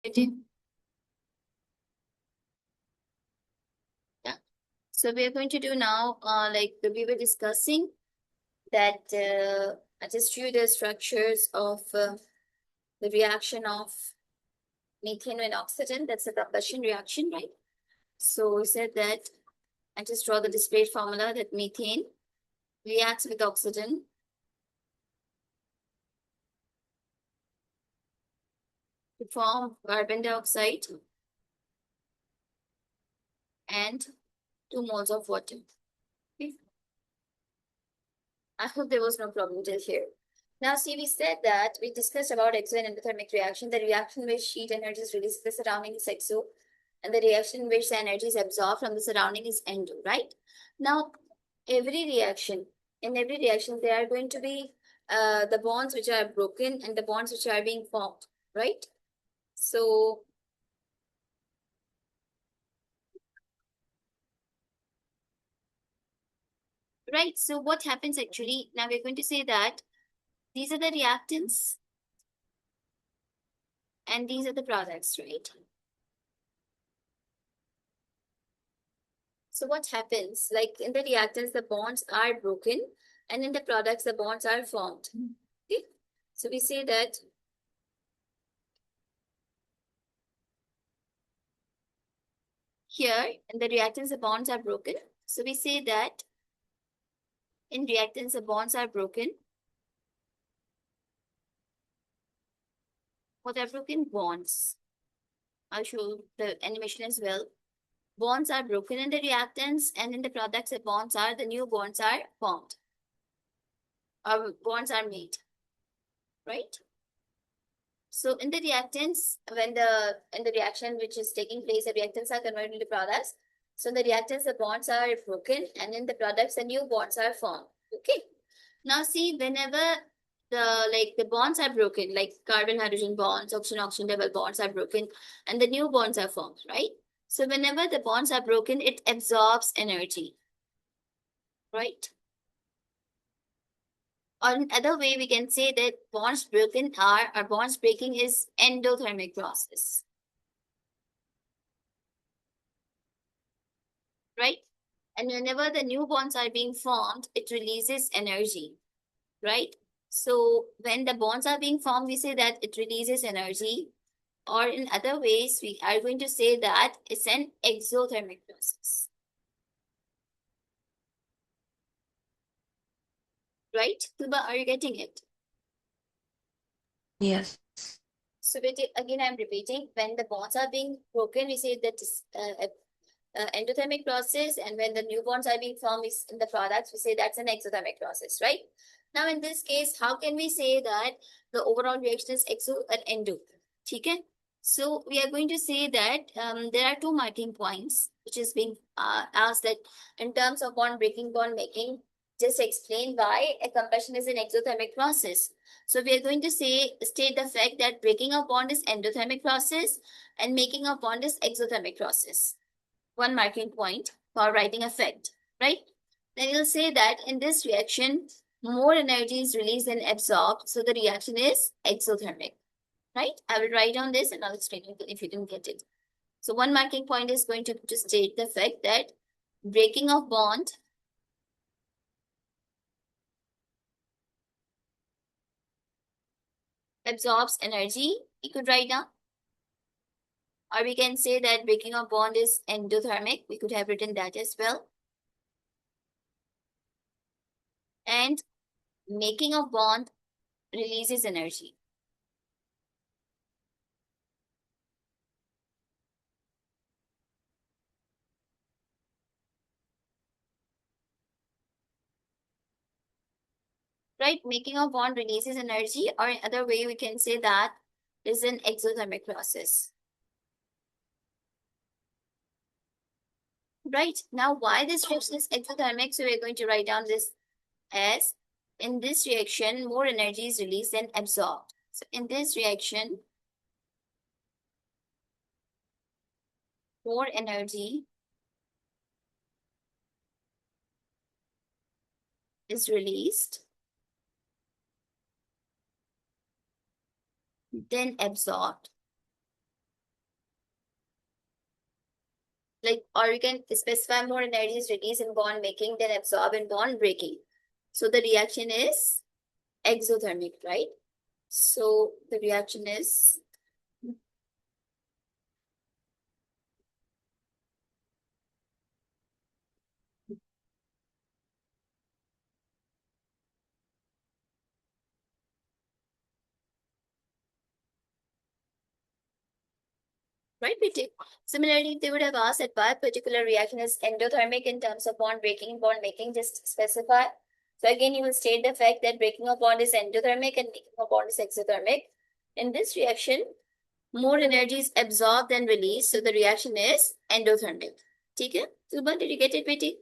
Yeah. So we are going to do now, like we were discussing that I just drew the structures of the reaction of methane and oxygen. That's a combustion reaction, right? So we said that I just draw the displayed formula that methane reacts with oxygen to form carbon dioxide and 2 moles of water. Okay. I hope there was no problem till here. Now, see, we said that we discussed about exo and endothermic reaction. The reaction in which heat energy is released to the surrounding is exo, and the reaction in which the energy is absorbed from the surrounding is endo, right? Now, every reaction, in every reaction, there are going to be the bonds which are broken and the bonds which are being formed, right? So, right. So, what happens actually? Now, we're going to say that these are the reactants and these are the products, right? So what happens? Like in the reactants, the bonds are broken, and in the products, the bonds are formed. Okay. So we say that here in the reactants, the bonds are broken. So we say that in reactants, the bonds are broken. What are broken? Bonds. I'll show the animation as well. Bonds are broken in the reactants, and in the products, the new bonds are formed. Or bonds are made, right? So in the reactants, when the in the reaction which is taking place, the reactants are converted into products. So in the reactants, the bonds are broken, and in the products, the new bonds are formed. Okay. Now see, whenever the bonds are broken, like carbon hydrogen bonds, oxygen oxygen double bonds are broken, and the new bonds are formed, right? So whenever the bonds are broken, it absorbs energy, right? Or another way we can say that bonds broken are or bonds breaking is endothermic process, right? And whenever the new bonds are being formed, it releases energy, right? So when the bonds are being formed, we say that it releases energy. Or in other ways, we are going to say that it's an exothermic process, right? Tuba, are you getting it? Yes. So again, I'm repeating, when the bonds are being broken, we say that it's endothermic process, and when the new bonds are being formed in the products, we say that's an exothermic process, right? Now, in this case, how can we say that the overall reaction is exo and endo? Okay. So we are going to say that there are two marking points, which is being asked that in terms of bond breaking, bond making, just explain why a combustion is an exothermic process. So we are going to state the fact that breaking of bond is endothermic process and making of bond is exothermic process. One marking point for writing effect, right? Then you'll say that in this reaction, more energy is released than absorbed, so the reaction is exothermic, right? I will write on this and I'll explain it if you didn't get it. So one marking point is going to just state the fact that breaking of bond absorbs energy. You could write down, or we can say that breaking of bond is endothermic. We could have written that as well. And making of bond releases energy. Right? Making of bond releases energy, or other way we can say that is an exothermic process. Right? Now, why this reaction is exothermic? So we're going to write down this as in this reaction, more energy is released than absorbed. So in this reaction, more energy is released than absorbed. like, or we can specify more energy is released in bond making than absorbed in bond breaking. So the reaction is exothermic, right? So the reaction is right, BT. Similarly, they would have asked that why a particular reaction is endothermic in terms of bond breaking, bond making, just specify. So again, you will state the fact that breaking of bond is endothermic and making of bond is exothermic. In this reaction, more energy is absorbed than released, so the reaction is endothermic. Okay? Subha, did you get it, BT?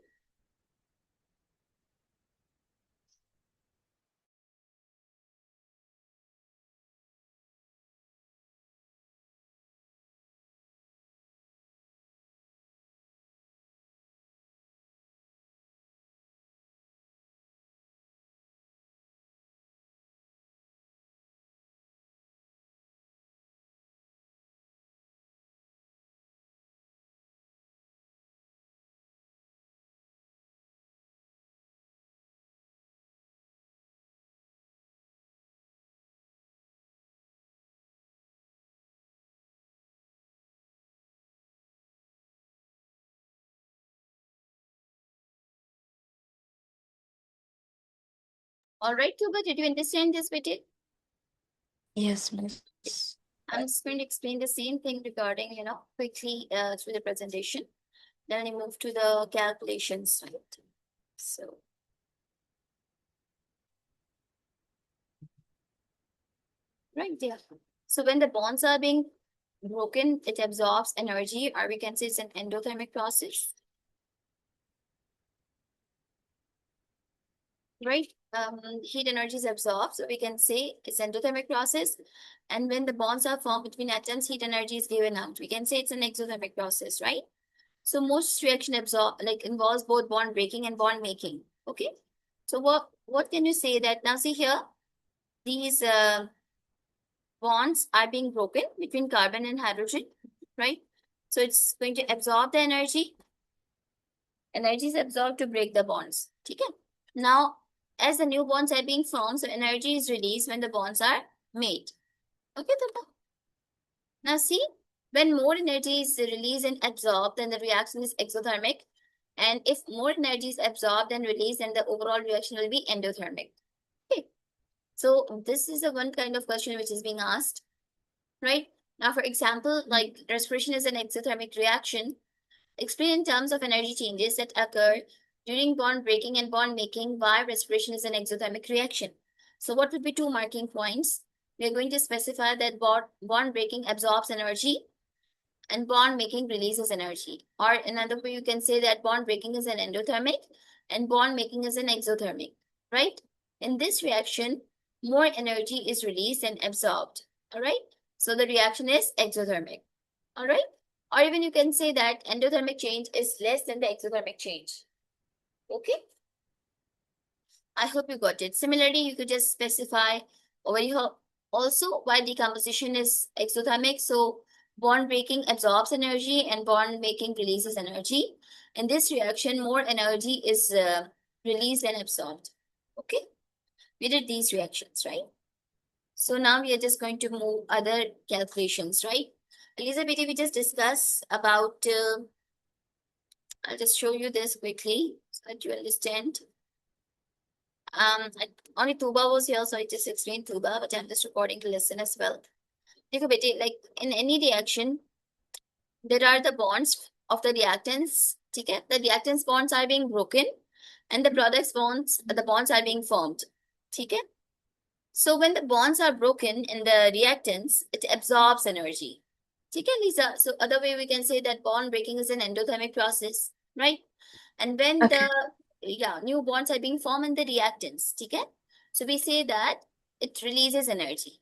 All right, Subha, did you understand this, BT? Yes, miss. I'm just going to explain the same thing regarding, quickly through the presentation. Then I move to the calculations, right? So, right there. So when the bonds are being broken, it absorbs energy, or we can say it's an endothermic process, right? Heat energy is absorbed, so we can say it's endothermic process. And when the bonds are formed between atoms, heat energy is given out. We can say it's an exothermic process, right? So most reaction involves both bond breaking and bond making. Okay. So what can you say that now? See here, these bonds are being broken between carbon and hydrogen, right? So it's going to absorb the energy. Energy is absorbed to break the bonds. Okay. Now, as the new bonds are being formed, so energy is released when the bonds are made. Okay, Tata. Now see, when more energy is released and absorbed, then the reaction is exothermic. And if more energy is absorbed and released, then the overall reaction will be endothermic. Okay. So this is the one kind of question which is being asked, right? Now, for example, like respiration is an exothermic reaction. Explain in terms of energy changes that occur during bond breaking and bond making why respiration is an exothermic reaction. So what would be two marking points? We are going to specify that bond breaking absorbs energy and bond making releases energy. Or another way you can say that bond breaking is an endothermic and bond making is an exothermic, right? In this reaction, more energy is released and absorbed, all right? So the reaction is exothermic, all right? Or even you can say that endothermic change is less than the exothermic change, okay? I hope you got it. Similarly, you could just specify over here also why decomposition is exothermic. So bond breaking absorbs energy and bond making releases energy. In this reaction, more energy is released and absorbed. Okay, we did these reactions, right? So now we are just going to move other calculations, right? Elizabeth, we just discussed about, I'll just show you this quickly so that you understand. Only Tuba was here, so I just explained Tuba, but I'm just recording to listen as well. देखो बेटे, like in any reaction, there are the bonds of the reactants. ठीक है? The reactants bonds are being broken, and the products bonds, the bonds are being formed. ठीक है? So when the bonds are broken in the reactants, it absorbs energy. ठीक है, Lisa? So other way we can say that bond breaking is an endothermic process, right? And when Okay. the new bonds are being formed in the reactants, okay? So we say that it releases energy.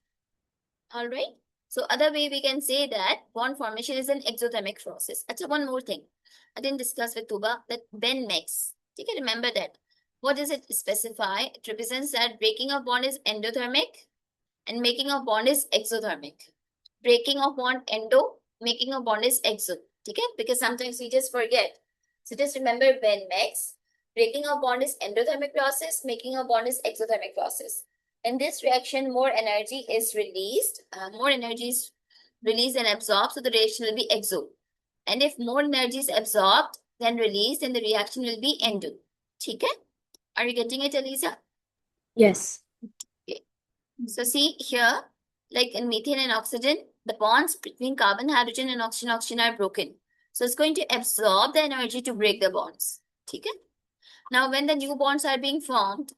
All right. So other way we can say that bond formation is an exothermic process. Actually, one more thing I didn't discuss with Tuba, that Ben makes. You can remember that. What does it specify? It represents that breaking of bond is endothermic and making of bond is exothermic. Breaking of bond endo, making of bond is exo. Okay, because sometimes we just forget. So just remember Benmex. Breaking a bond is endothermic process, making a bond is exothermic process. In this reaction, more energy is released. More energy is released and absorbed, so the reaction will be exo. And if more energy is absorbed than released, then the reaction will be endo. Okay? Are you getting it, Elisa? Yes. Okay. So see here, like in methane and oxygen, the bonds between carbon, hydrogen, and oxygen are broken. So it's going to absorb the energy to break the bonds. Okay? Now, when the new bonds are being formed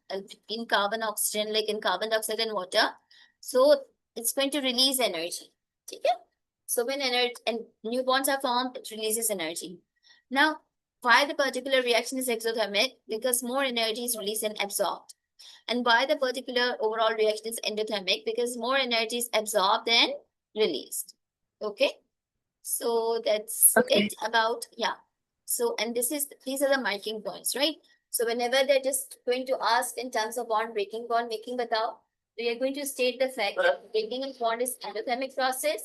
in carbon, oxygen, like in carbon dioxide and water, so it's going to release energy. Okay? So when energy and new bonds are formed, it releases energy. Now, why the particular reaction is exothermic? Because more energy is released and absorbed. And why the particular overall reaction is endothermic? Because more energy is absorbed and released. Okay? So that's Okay. it about, yeah. So, and these are the marking points, right? So whenever they're just going to ask in terms of bond making, batao, we are going to state the fact that breaking a bond is endothermic process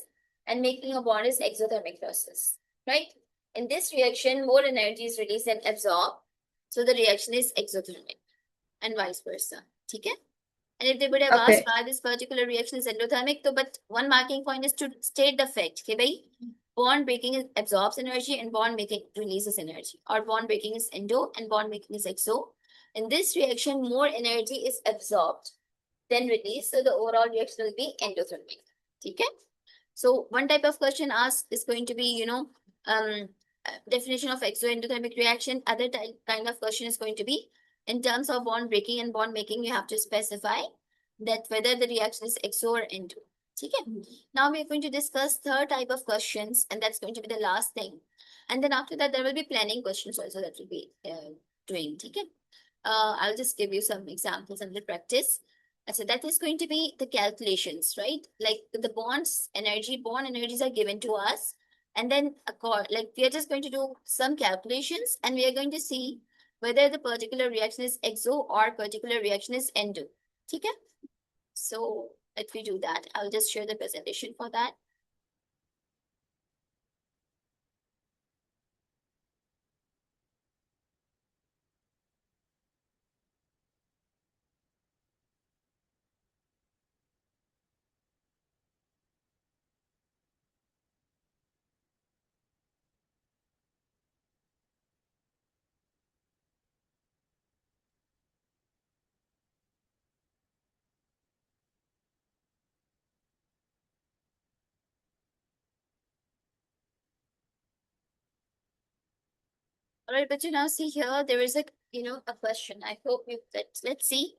and making a bond is exothermic process, right? In this reaction, more energy is released and absorbed. So the reaction is exothermic and vice versa. Okay? And if they would have asked Okay. why this particular reaction is endothermic, so but one marking point is to state the fact. Okay, bhai? Bond breaking absorbs energy and bond making releases energy. Or bond breaking is endo and bond making is exo. In this reaction, more energy is absorbed than released, so the overall reaction will be endothermic. Okay? So one type of question asked is going to be, definition of exo-endothermic reaction. Other kind of question is going to be, in terms of bond breaking and bond making, you have to specify that whether the reaction is exo or endo. Okay. Now we are going to discuss third type of questions, and that's going to be the last thing. And then after that, there will be planning questions also that will be doing. Okay. I'll just give you some examples and the practice. So that is going to be the calculations, right? Like the bond energies are given to us. And then like we are just going to do some calculations and we are going to see whether the particular reaction is exo or particular reaction is endo. Okay? So let me do that. I'll just share the presentation for that. All right, but you now see here, there is a question. I hope let's see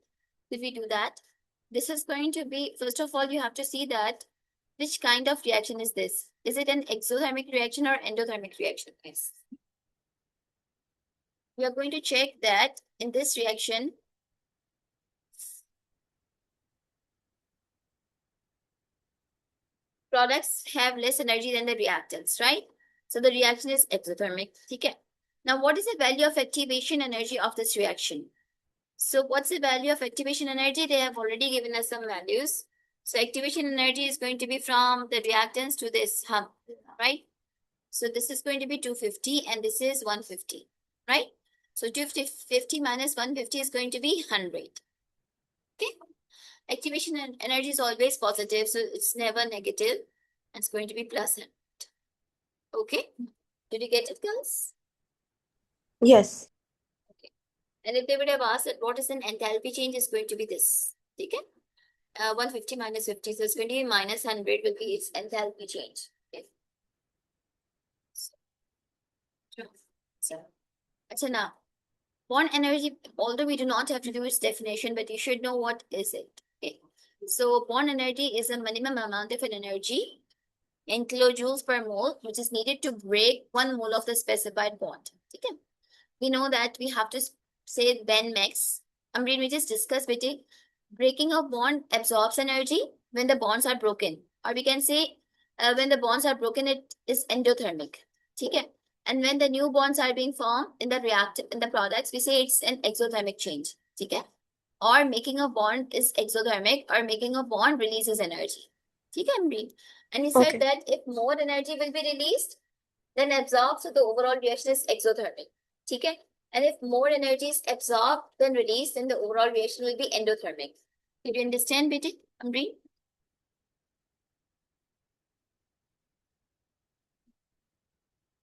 if we do that. This is going to be, first of all, you have to see that which kind of reaction is this? Is it an exothermic reaction or endothermic reaction? Yes. We are going to check that in this reaction, products have less energy than the reactants, right? So the reaction is exothermic. Okay. Now, what is the value of activation energy of this reaction? So what's the value of activation energy? They have already given us some values. So activation energy is going to be from the reactants to this hub, right? So this is going to be 250 and this is 150, right? So 250 minus 150 is going to be 100. Okay. Activation energy is always positive, so it's never negative. It's going to be plus 100. Okay. Did you get it, girls? Yes. Okay. And if they would have asked that what is an enthalpy change, is going to be this. Okay. 150 minus 50, so it's going to be minus 100 will be its enthalpy change. Okay. So now, bond energy, although we do not have to do its definition, but you should know what is it. Okay. So bond energy is a minimum amount of an energy in kilojoules per mole, which is needed to break 1 mole of the specified bond. Okay. We know that we have to say Benmex. Amreen, we just discussed with it. Breaking a bond absorbs energy when the bonds are broken. Or we can say when the bonds are broken, it is endothermic. Okay. And when the new bonds are being formed in the products, we say it's an exothermic change. Okay. Or making a bond is exothermic, or making a bond releases energy. Okay, Amreen. And he said Okay. that if more energy will be released, then absorbed, so the overall reaction is exothermic. Okay? And if more energy is absorbed than released, then the overall reaction will be endothermic. Did you understand, Betty? Amri?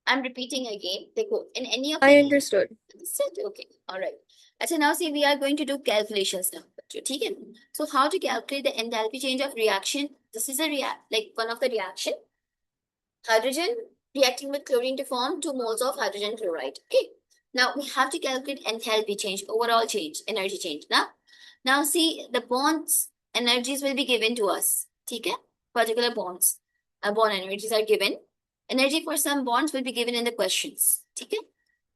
I'm repeating again. Dekho, in any of I understood. Understood? Okay, all right. So now see, we are going to do calculations now. Okay? So how to calculate the enthalpy change of reaction? This is a like one of the reaction. Hydrogen reacting with chlorine to form 2 moles of hydrogen chloride. Okay. Now we have to calculate enthalpy change, overall change, energy change. Now see, the bonds energies will be given to us. Okay? Particular bonds, bond energies are given. Energy for some bonds will be given in the questions. Okay?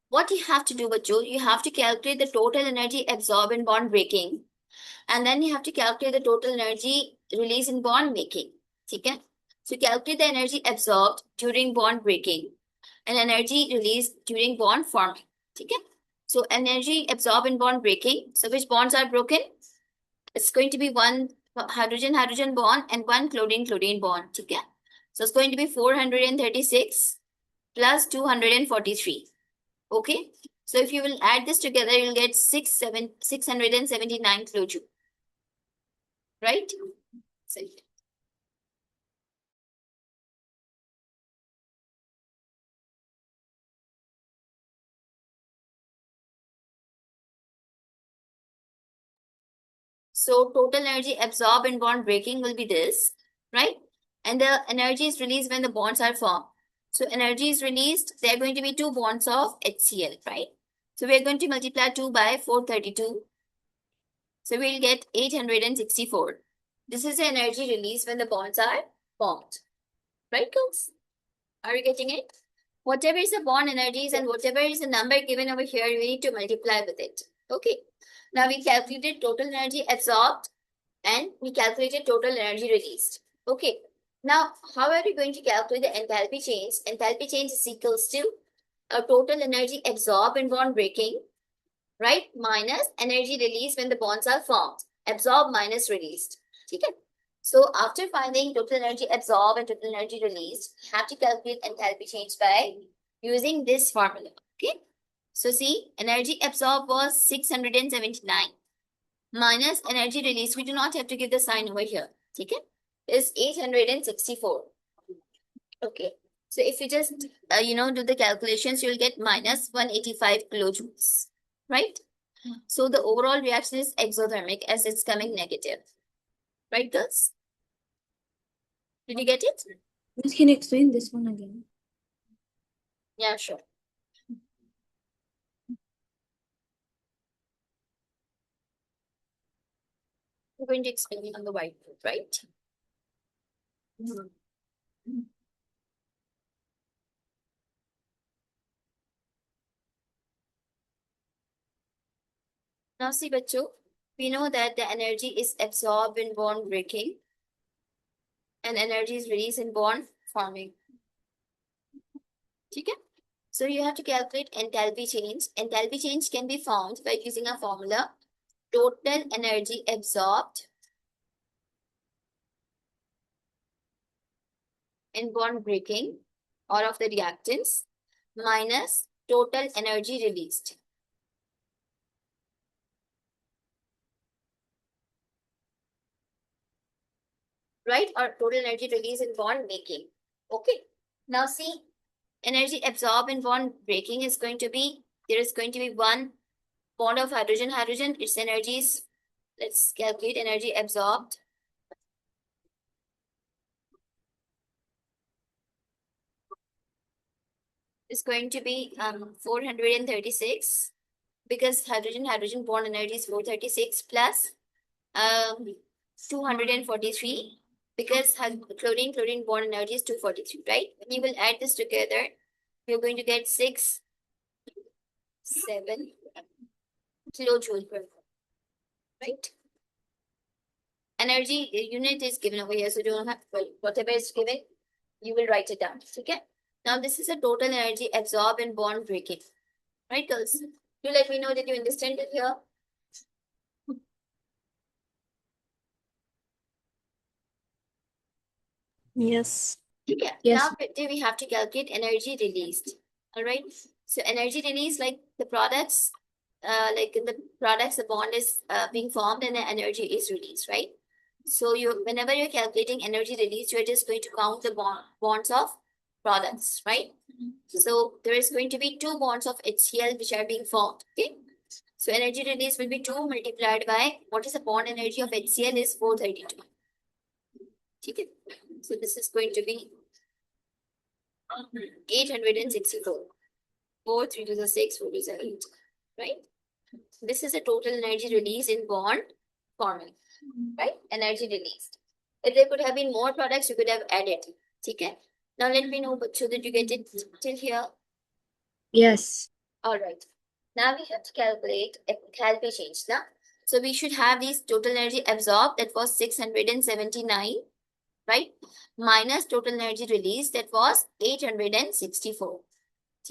What you have to do, Bachu, you have to calculate the total energy absorbed in bond breaking, and then you have to calculate the total energy released in bond making. Okay? So calculate the energy absorbed during bond breaking and energy released during bond forming. Okay? So energy absorbed in bond breaking. So which bonds are broken? It's going to be one hydrogen-hydrogen bond and one chlorine-chlorine bond. Okay? So it's going to be 436 plus 243. Okay? So if you will add this together, you'll get 679 kilojoule. Right? So, so total energy absorbed in bond breaking will be this, right? And the energy is released when the bonds are formed. So energy is released, there are going to be 2 bonds of HCl, right? So we're going to multiply 2 by 432. So we'll get 864. This is the energy released when the bonds are formed. Right, girls? Are you getting it? Whatever is the bond energies and whatever is the number given over here, we need to multiply with it. Okay. Now we calculated total energy absorbed and we calculated total energy released. Okay. Now, how are we going to calculate the enthalpy change? Enthalpy change is equals to a total energy absorbed in bond breaking, right? Minus energy released when the bonds are formed. Absorbed minus released. Okay. So after finding total energy absorbed and total energy released, we have to calculate enthalpy change by using this formula. Okay. So see, energy absorbed was 679 minus energy released. We do not have to give the sign over here. Okay. Is 864. Okay. So if you just, do the calculations, you'll get minus 185 kilojoules. Right? So the overall reaction is exothermic as it's coming negative. Right, girls? Did you get it? Can you explain this one again? Yeah, sure. We're going to explain it on the whiteboard, right? Now see, Bachu, we know that the energy is absorbed in bond breaking and energy is released in bond forming. Okay? So you have to calculate enthalpy change. Enthalpy change can be found by using a formula. Total energy absorbed in bond breaking or of the reactants minus total energy released. Right? Or total energy released in bond making. Okay. Now see, energy absorbed in bond breaking is going to be, there is going to be one bond of hydrogen. Its energy is, let's calculate energy absorbed. Is going to be 436 because hydrogen bond energy is 436 plus 243 because chlorine bond energy is 243, right? When you will add this together, you're going to get 7 kilojoule per mole, right? Energy unit is given over here, so you don't have, well, whatever is given, you will write it down. Okay. Now this is a total energy absorbed in bond breaking, right, girls? Do let me know that you understand it here. Yes. Yeah. Yes. Now we have to calculate energy released. All right. So energy released, like the products, like in the products, the bond is being formed and the energy is released, right? So whenever you're calculating energy released, you're just going to count the bonds of products, right? So there is going to be two bonds of HCl which are being formed. Okay. So energy release will be 2 multiplied by what is the bond energy of HCl is 432. Okay. So this is going to be 864. 4, 3 to the 6, 4 to the 8. Right? This is the total energy release in bond forming. Right? Energy released. If there could have been more products, you could have added. Okay? Now let me know, but so that you get it till here. Yes. All right. Now we have to calculate enthalpy change. Now, so we should have these total energy absorbed, that was 679, right? Minus total energy released, that was 864.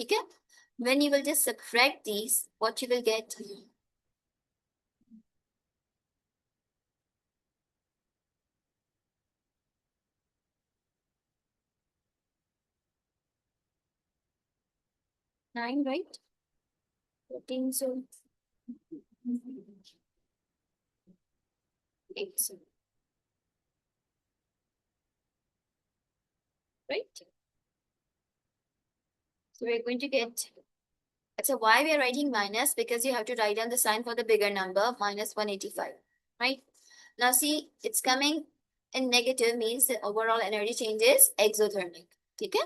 Okay? When you will just subtract these, what you will get? Nine, right? 14, so 8, so right? So we're going to get. So why we are writing minus? Because you have to write down the sign for the bigger number, minus 185, right? Now see, it's coming in negative, means the overall energy change is exothermic. Okay?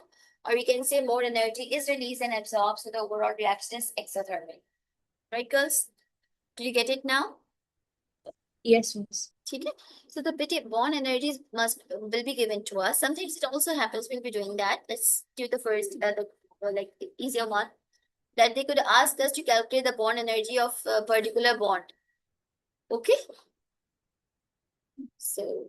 Or we can say more energy is released and absorbed, so the overall reaction is exothermic. Right, girls? Do you get it now? Yes, miss. Okay? So the bond energies will be given to us. Sometimes it also happens we'll be doing that. Let's do the first, like easier one. That they could ask us to calculate the bond energy of a particular bond. Okay? So,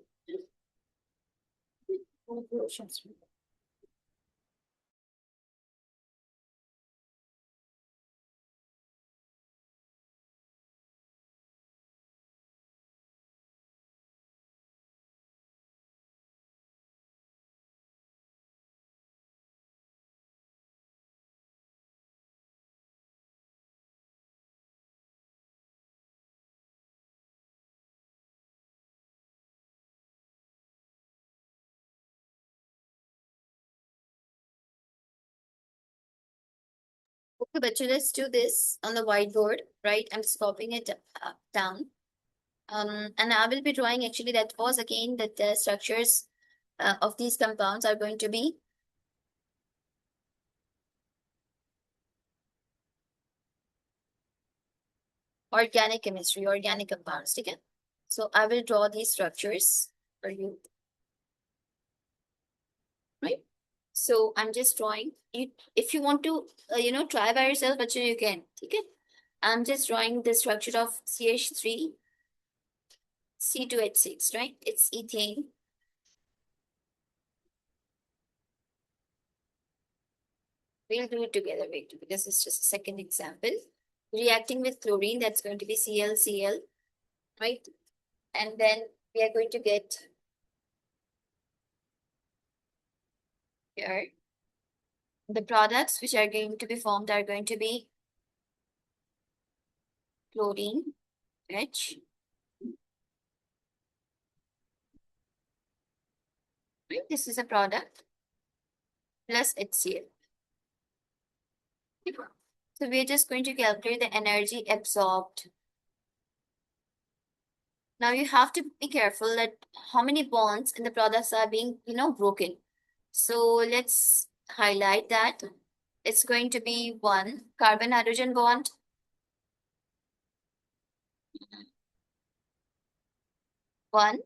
okay, but let's do this on the whiteboard, right? I'm just copying it down. And I will be drawing, actually, that was again that the structures of these compounds are going to be organic chemistry, organic compounds. Okay? So I will draw these structures for you. Right? So I'm just drawing. If you want to, try by yourself, but you can. Okay? I'm just drawing the structure of CH3, C2H6, right? It's ethane. We'll do it together. Wait, this is just a second example. Reacting with chlorine, that's going to be ClCl, right? And then we are going to get here the products which are going to be formed are going to be chlorine, H, right? This is a product plus HCl. So we're just going to calculate the energy absorbed. Now you have to be careful that how many bonds in the products are being, broken. So let's highlight that. It's going to be 1 carbon-hydrogen bond. 1,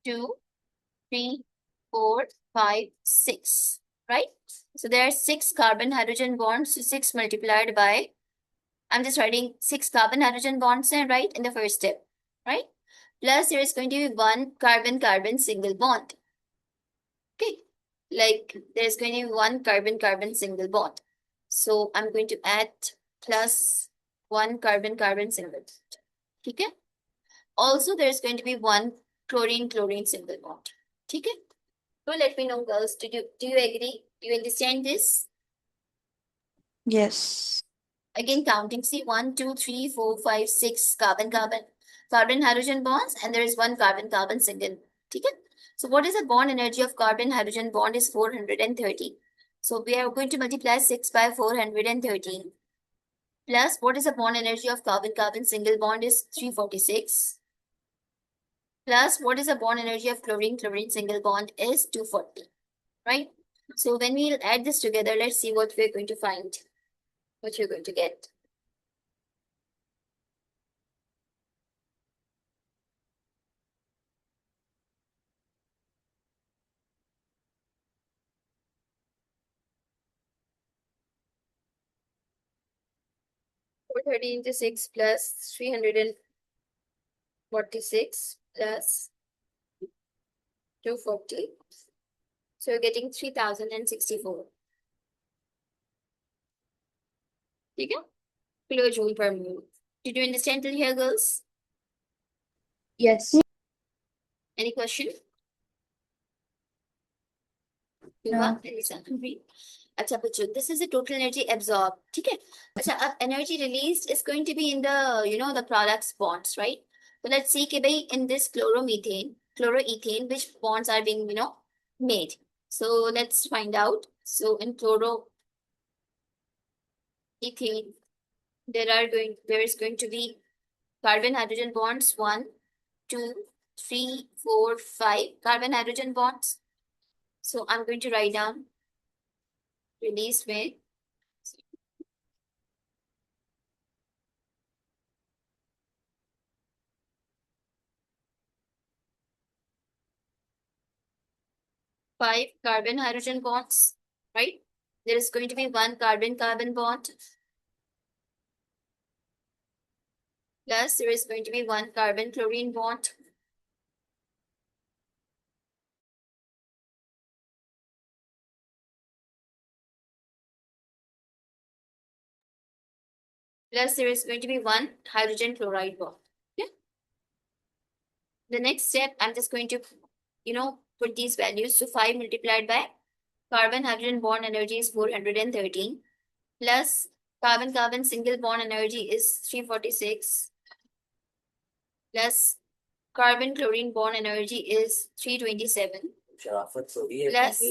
2, 3, 4, 5, 6, right? So there are 6 carbon-hydrogen bonds, so 6 multiplied by, I'm just writing 6 carbon-hydrogen bonds there, right, in the first step, right? Plus there is going to be 1 carbon-carbon single bond. Okay, like there's going to be 1 carbon-carbon single bond. So I'm going to add plus 1 carbon-carbon single bond. Okay? Also, there's going to be 1 chlorine-chlorine single bond. Okay? So let me know, girls. Do you agree? Do you understand this? Yes. Again, counting. See, 1, 2, 3, 4, 5, 6 carbon hydrogen bonds, and there is one carbon carbon single. Okay? So what is the bond energy of carbon hydrogen bond is 430. So we are going to multiply 6 by 413. Plus, what is the bond energy of carbon carbon single bond is 346. Plus, what is the bond energy of chlorine chlorine single bond is 240. Right? So when we add this together, let's see what we're going to find. What you're going to get. Four thirty into 6 plus 346 plus 240. So you're getting 3064. Okay? Kilojoule per mole. Did you understand till here, girls? Yes. Any question? No. अच्छा बच्चों, this is the total energy absorbed. ठीक है? अच्छा, अब energy released is going to be in the the products bonds, right? So let's see कि भाई in this chloroethane, which bonds are being made. So let's find out. So in chloroethane, there is going to be carbon hydrogen bonds 1, 2, 3, 4, 5 carbon hydrogen bonds. So I'm going to write down release with 5 carbon hydrogen bonds, right? There is going to be 1 carbon carbon bond. Plus there is going to be 1 carbon chlorine bond. Plus there is going to be 1 hydrogen chloride bond. Yeah. The next step, I'm just going to, put these values. So 5 multiplied by carbon hydrogen bond energy is 413 plus carbon carbon single bond energy is 346 plus carbon chlorine bond energy is 327 plus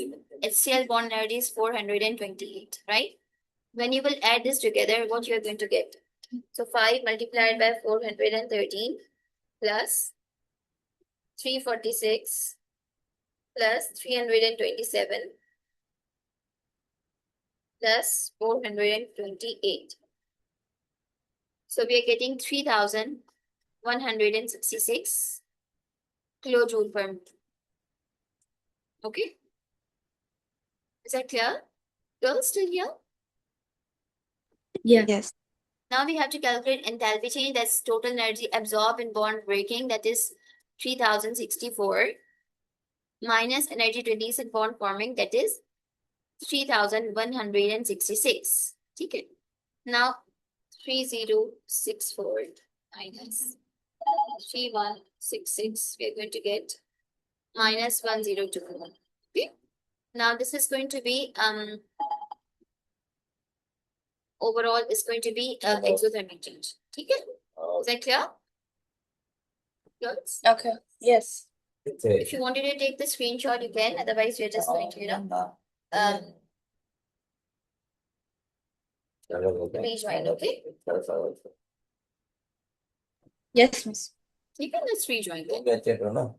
HCl bond energy is 428, right? When you will add this together, what you are going to get? So 5 multiplied by 413 plus 346 plus 327 plus 428. So we are getting 3166 kilojoule per mole. Okay? Is that clear? Girls, still here? Yeah. Yes. Now we have to calculate enthalpy change, that's total energy absorbed in bond breaking, that is 3064 minus energy released in bond forming, that is 3166. Okay. Now 3064 minus 3166, we are going to get minus 1021. Okay. Now this is going to be overall is going to be exothermic change. Okay. Is that clear? Girls? Okay. Yes. If you wanted to take the screenshot, you can. Otherwise, we're just going to, rejoin, okay? Yes, miss. You can just rejoin. No.